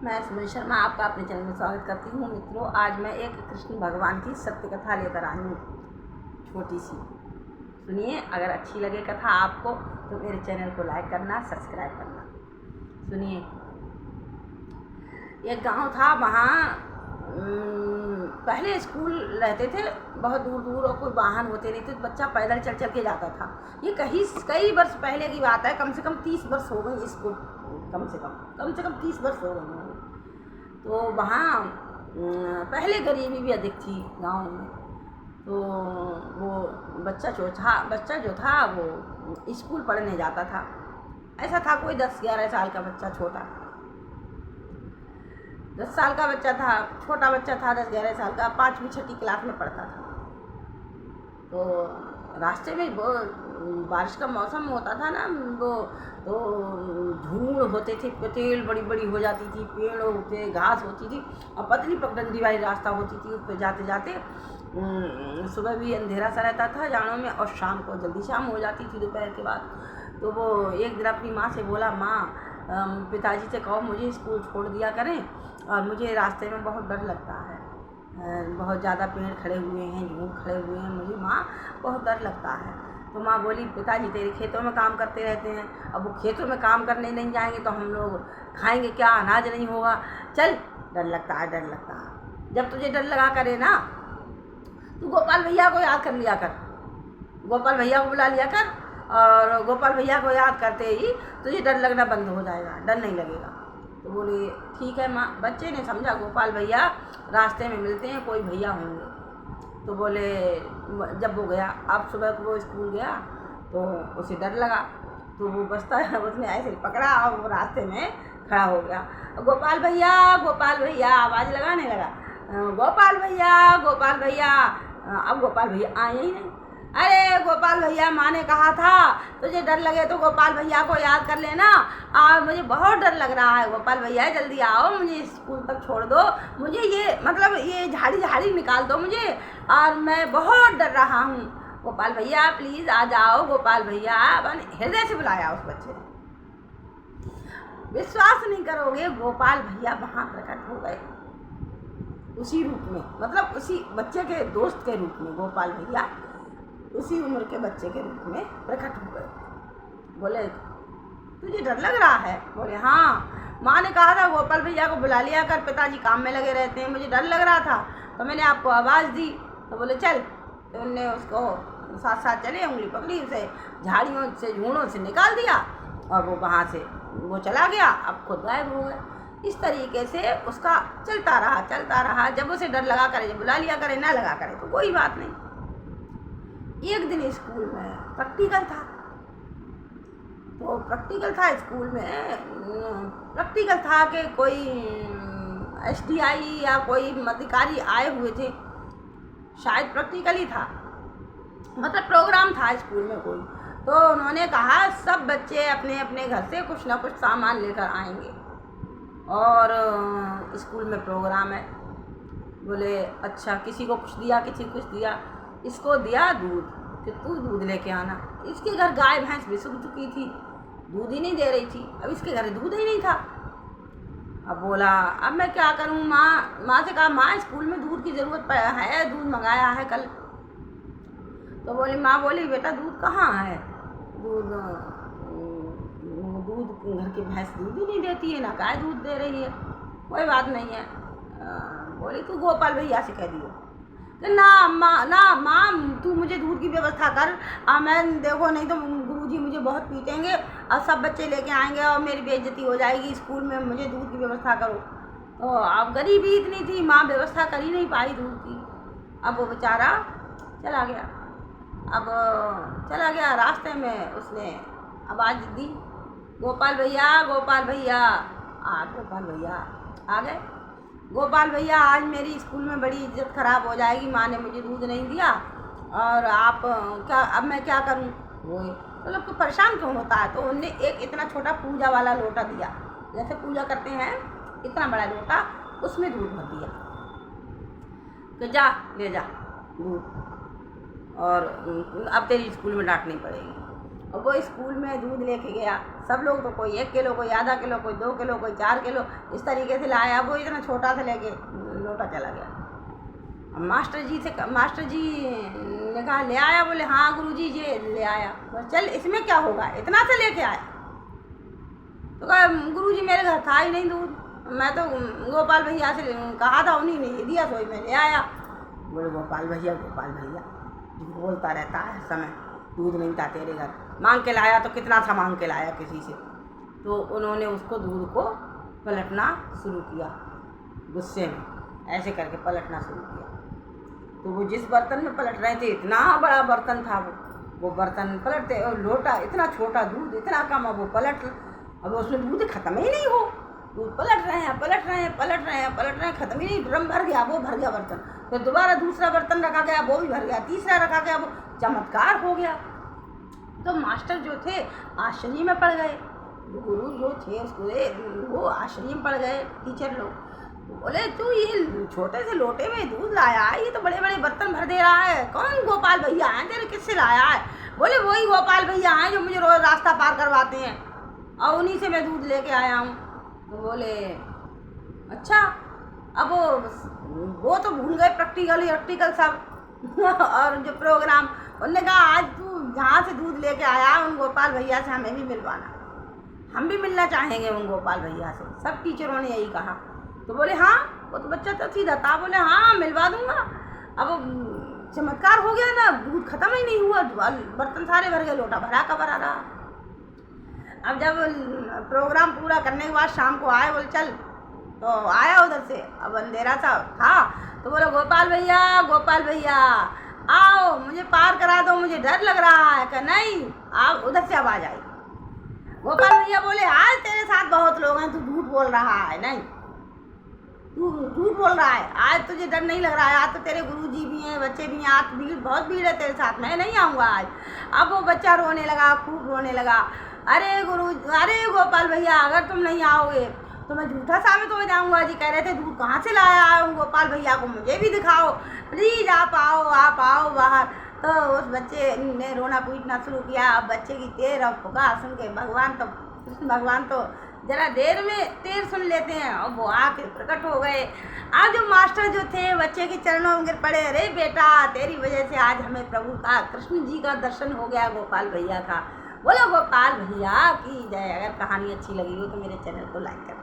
मैं सुमन शर्मा आपका अपने चैनल में स्वागत करती हूँ। मित्रों, आज मैं एक कृष्ण भगवान की सत्य कथा लेकर आई हूँ, छोटी सी। सुनिए, अगर अच्छी लगे कथा आपको तो मेरे चैनल को लाइक करना, सब्सक्राइब करना। सुनिए, एक गांव था, वहाँ पहले स्कूल रहते थे बहुत दूर दूर और कोई वाहन होते नहीं थे, तो बच्चा पैदल चल चल के जाता था। ये कई वर्ष पहले की बात है, कम से कम 30 वर्ष हो गए इसको, कम से कम 30 वर्ष हो गए। तो वहाँ पहले गरीबी भी अधिक थी गांव में। तो वो बच्चा जो था वो स्कूल पढ़ने जाता था। ऐसा था कोई 10-11 साल का बच्चा, छोटा 10 साल का बच्चा था, छोटा बच्चा था, 10-11 साल का, 5वीं-6वीं क्लास में पढ़ता था। तो रास्ते में वो बारिश का मौसम होता था ना, वो तो धूल होते थे, पतेल बड़ी बड़ी हो जाती थी, पेड़ होते, घास होती थी और पतली पगडंडी वाली रास्ता होती थी। उस पर जाते जाते सुबह भी अंधेरा सा रहता था जाड़ों में, और शाम को जल्दी शाम हो जाती थी दोपहर के बाद। तो वो एक दिन अपनी माँ से बोला, माँ पिताजी से कहो मुझे स्कूल छोड़ दिया करें, और मुझे रास्ते में बहुत डर लगता है, बहुत ज़्यादा पेड़ खड़े हुए हैं, झूठ खड़े हुए हैं, मुझे माँ बहुत डर लगता है। तो माँ बोली, पिताजी तेरे खेतों में काम करते रहते हैं, अब वो खेतों में काम करने नहीं जाएंगे तो हम लोग खाएंगे क्या, अनाज नहीं होगा, चल। डर लगता है। जब तुझे डर लगा करे ना, तू गोपाल भैया को याद कर लिया कर, गोपाल भैया को बुला लिया कर, और गोपाल भैया को याद करते ही तुझे डर लगना बंद हो जाएगा, डर नहीं लगेगा। तो बोली, ठीक है माँ। बच्चे ने समझा गोपाल भैया रास्ते में मिलते हैं, कोई भैया होंगे। तो बोले, जब वो गया, अब सुबह को वो स्कूल गया तो उसे डर लगा, तो वो बस्ता उसने ऐसे पकड़ा और वो रास्ते में खड़ा हो गया। गोपाल भैया आवाज़ लगाने लगा, गोपाल भैया। अब गोपाल भैया आए ही नहीं। अरे गोपाल भैया, माँ ने कहा था तुझे डर लगे तो गोपाल भैया को याद कर लेना, और मुझे बहुत डर लग रहा है, गोपाल भैया जल्दी आओ, मुझे स्कूल तक छोड़ दो, मुझे ये झाड़ी निकाल दो मुझे, और मैं बहुत डर रहा हूँ। गोपाल भैया प्लीज़ आ जाओ, गोपाल भैया। हृदय से बुलाया उस बच्चे ने। विश्वास नहीं करोगे, गोपाल भैया वहाँ प्रकट हो गए, उसी रूप में, मतलब उसी बच्चे के दोस्त के रूप में। गोपाल भैया उसी उम्र के बच्चे के रूप में प्रकट हो गए। बोले, तुझे डर लग रहा है? बोले, हाँ, माँ ने कहा था गोपाल भैया को बुला लिया कर, पिताजी काम में लगे रहते हैं, मुझे डर लग रहा था तो मैंने आपको आवाज़ दी। तो बोले चल। तो उनने उसको साथ साथ चले, उंगली पकड़ी, उसे झाड़ियों से, झूड़ों से निकाल दिया, और वो वहाँ से वो चला गया, अब खुद गायब हो गए। इस तरीके से उसका चलता रहा। जब उसे डर लगा करे, जब बुला लिया करे, ना लगा करे तो कोई बात नहीं। एक दिन स्कूल में प्रैक्टिकल था, तो प्रैक्टिकल था स्कूल में, प्रैक्टिकल था कि कोई SDI या कोई अधिकारी आए हुए थे, शायद प्रैक्टिकल ही था, मतलब प्रोग्राम था स्कूल में कोई। तो उन्होंने कहा सब बच्चे अपने अपने घर से कुछ ना कुछ सामान लेकर आएंगे, और स्कूल में प्रोग्राम है। बोले अच्छा, किसी को कुछ दिया, किसी को कुछ दिया। इसको दिया दूध कि तू दूध लेके आना। इसके घर गाय भैंस भी सूख चुकी थी, दूध ही नहीं दे रही थी, अब इसके घर दूध ही नहीं था। अब बोला, अब मैं क्या करूं? माँ से कहा, माँ स्कूल में दूध की ज़रूरत है, दूध मंगाया है कल। तो माँ बोली, बेटा दूध कहाँ है? दूध घर की भैंस दूध ही नहीं देती है, ना गाय दूध दे रही है, कोई बात नहीं है। बोली, तू गोपाल भैया से कह दियो ना माँ, तू मुझे दूध की व्यवस्था कर, मैं देखो नहीं तो गुरुजी मुझे बहुत पीटेंगे, और सब बच्चे लेके आएंगे और मेरी बेइज्जती हो जाएगी स्कूल में, मुझे दूध की व्यवस्था करो। तो अब गरीबी इतनी थी, माँ व्यवस्था कर ही नहीं पाई दूध की। अब वो बेचारा चला गया, रास्ते में उसने आवाज़ दी, गोपाल भैया। गोपाल भैया आ गए। गोपाल भैया, आज मेरी स्कूल में बड़ी इज्जत ख़राब हो जाएगी, माँ ने मुझे दूध नहीं दिया, और आप अब मैं क्या करूँ? वो मतलब तो परेशान क्यों होता है? तो उनने एक इतना छोटा पूजा वाला लोटा दिया, जैसे पूजा करते हैं इतना बड़ा लोटा, उसमें दूध भर दिया कि जा ले जा दूध, और अब तेरी स्कूल में डांटनी पड़ेगी। और वो स्कूल में दूध लेके गया, सब लोग तो कोई 1 किलो, कोई आधा किलो, कोई 2 किलो, कोई 4 किलो इस तरीके से लाया। वो इतना छोटा सा लेके लोटा चला गया। अब मास्टर जी ने कहा ले आया? बोले हाँ गुरुजी ये ले आया। बोले चल इसमें क्या होगा, इतना से लेके आया? तो कहा गुरुजी मेरे घर था ही नहीं दूध, मैं तो गोपाल भैया से कहा था, उन्हीं ने दिया तो मैं ले आया। बोले गोपाल भैया झूठ बोलता रहता है समय, दूध नहीं था तेरे घर, मांग के लाया तो कितना था मांग के लाया किसी से। तो उन्होंने उसको दूध को पलटना शुरू किया, गुस्से में ऐसे करके पलटना शुरू किया। तो वो जिस बर्तन में पलट रहे थे, इतना बड़ा बर्तन था वो बर्तन पलटते, और लोटा इतना छोटा, दूध इतना कम, अब वो पलट, अब उसमें दूध खत्म ही नहीं हो, दूध पलट रहे हैं, खत्म ही नहीं, ड्रम भर गया, वो भर गया बर्तन। फिर दोबारा दूसरा बर्तन रखा गया, वो भी भर गया, तीसरा रखा गया, वो चमत्कार हो गया। तो मास्टर जो थे आश्चर्य में पड़ गए, गुरु जो थे उसको वो आश्चर्य में पड़ गए, टीचर लोग। बोले तू ये छोटे से लोटे में दूध लाया है, ये तो बड़े बड़े बर्तन भर दे रहा है, कौन गोपाल भैया हैं तेरे, किससे लाया है? बोले वही गोपाल भैया हैं जो मुझे रोज रास्ता पार करवाते हैं, और उन्हीं से मैं दूध लेके आया हूँ। तो बोले अच्छा, अब वो तो भूल गए प्रैक्टिकल सब और जो प्रोग्राम। उन्होंने कहा आज तू जहाँ से दूध लेके आया उन गोपाल भैया से हमें भी मिलवाना, हम भी मिलना चाहेंगे उन गोपाल भैया से। सब टीचरों ने यही कहा। तो बोले हाँ, वो तो बच्चा तो सीधा था, बोले हाँ मिलवा दूंगा। अब चमत्कार हो गया ना, दूध खत्म ही नहीं हुआ, बर्तन सारे भर गए, लोटा भरा का भरा रहा। अब जब प्रोग्राम पूरा करने के बाद शाम को आए, बोले चल, तो आया उधर से, अब अंधेरा सा था, तो बोले गोपाल भैया आओ मुझे पार करा दो, मुझे डर लग रहा है। कहा नहीं, आप उधर से आवाज आई। गोपाल भैया बोले आज तेरे साथ बहुत लोग हैं, तू झूठ बोल रहा है, नहीं तू झूठ बोल रहा है, आज तुझे डर नहीं लग रहा है, आज तो तेरे गुरुजी भी हैं, बच्चे भी हैं, आज बहुत भीड़ है तेरे साथ, मैं नहीं आऊँगा आज। अब वो बच्चा रोने लगा, खूब रोने लगा, अरे गोपाल भैया अगर तुम नहीं आओगे तो मैं झूठा साबित हो जाऊंगा। जी कह रहे थे दूध कहाँ से लाया है गोपाल भैया को मुझे भी दिखाओ, प्लीज़ आप आओ बाहर। तो उस बच्चे ने रोना पीटना शुरू किया। अब बच्चे की तेर और पुकार सुन के कृष्ण भगवान तो जरा देर में तेर सुन लेते हैं, और वो आके प्रकट हो गए। आज जो मास्टर जो थे बच्चे के चरणों में गिर पड़े, अरे बेटा तेरी वजह से आज हमें प्रभु का, कृष्ण जी का दर्शन हो गया, गोपाल भैया का। बोलो गोपाल भैया की जय। अगर कहानी अच्छी लगी हो तो मेरे चैनल को लाइक करें।